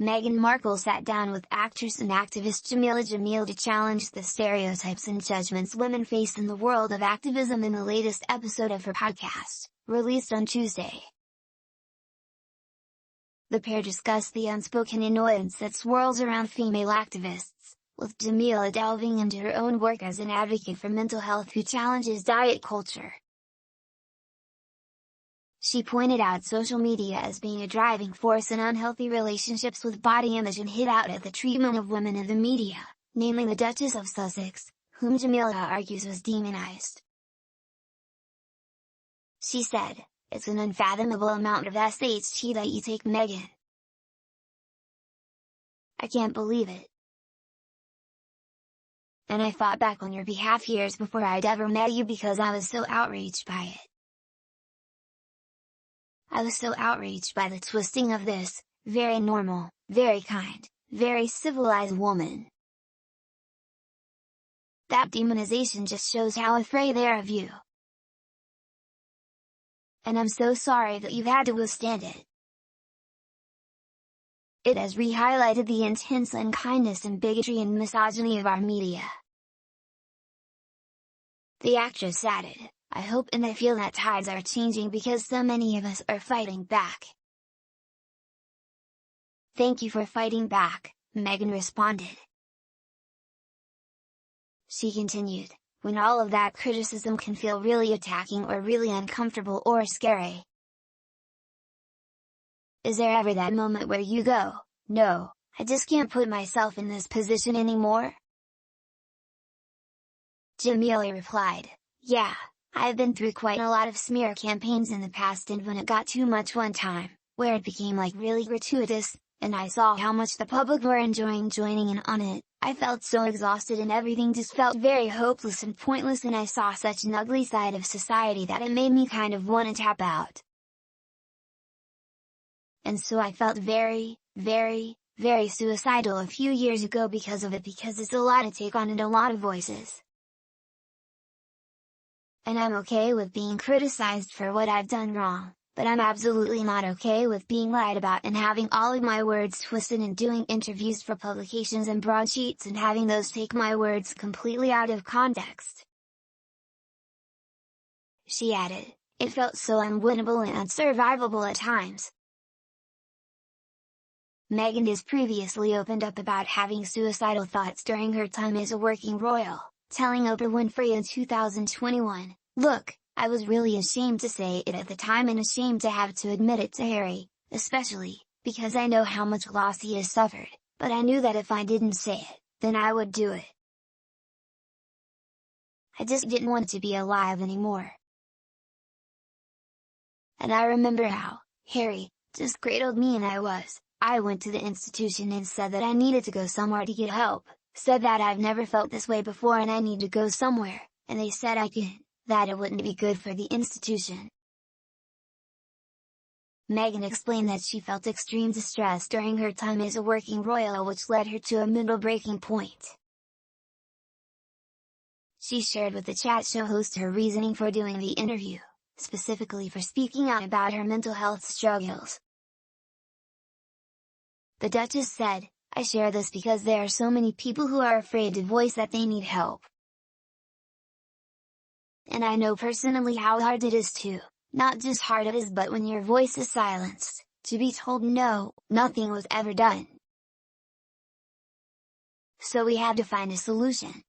Meghan Markle sat down with actress and activist Jameela Jamil to challenge the stereotypes and judgments women face in the world of activism in the latest episode of her podcast, released on Tuesday. The pair discussed the unspoken annoyance that swirls around female activists, with Jameela delving into her own work as an advocate for mental health who challenges diet culture. She pointed out social media as being a driving force in unhealthy relationships with body image and hit out at the treatment of women in the media, namely the Duchess of Sussex, whom Jameela argues was demonized. She said, "It's an unfathomable amount of SHT that you take, Meghan. I can't believe it. And I fought back on your behalf years before I'd ever met you because I was so outraged by it. I was so outraged by the twisting of this, very normal, very kind, very civilized woman. That demonization just shows how afraid they are of you. And I'm so sorry that you've had to withstand it. It has re-highlighted the intense unkindness and bigotry and misogyny of our media." The actress added, "I hope and I feel that tides are changing because so many of us are fighting back." "Thank you for fighting back," Meghan responded. She continued, "When all of that criticism can feel really attacking or really uncomfortable or scary. Is there ever that moment where you go, no, I just can't put myself in this position anymore?" Jameela replied, "Yeah, I've been through quite a lot of smear campaigns in the past, and when it got too much one time, where it became like really gratuitous, and I saw how much the public were enjoying joining in on it, I felt so exhausted and everything just felt very hopeless and pointless, and I saw such an ugly side of society that it made me kind of want to tap out. And so I felt very, very, very suicidal a few years ago because of it, because it's a lot to take on and a lot of voices. And I'm okay with being criticized for what I've done wrong, but I'm absolutely not okay with being lied about and having all of my words twisted and doing interviews for publications and broadsheets and having those take my words completely out of context." She added, "It felt so unwinnable and unsurvivable at times." Meghan has previously opened up about having suicidal thoughts during her time as a working royal, telling Oprah Winfrey in 2021, "Look, I was really ashamed to say it at the time and ashamed to have to admit it to Harry, especially, because I know how much loss he has suffered, but I knew that if I didn't say it, then I would do it. I just didn't want to be alive anymore. And I remember how Harry just cradled me and I went to the institution and said that I needed to go somewhere to get help, said that I've never felt this way before and I need to go somewhere, and they said I couldn't, that it wouldn't be good for the institution." Meghan explained that she felt extreme distress during her time as a working royal, which led her to a mental breaking point. She shared with the chat show host her reasoning for doing the interview, specifically for speaking out about her mental health struggles. The Duchess said, "I share this because there are so many people who are afraid to voice that they need help. And I know personally how hard it is to, not just hard it is but when your voice is silenced, to be told no, nothing was ever done. So we had to find a solution,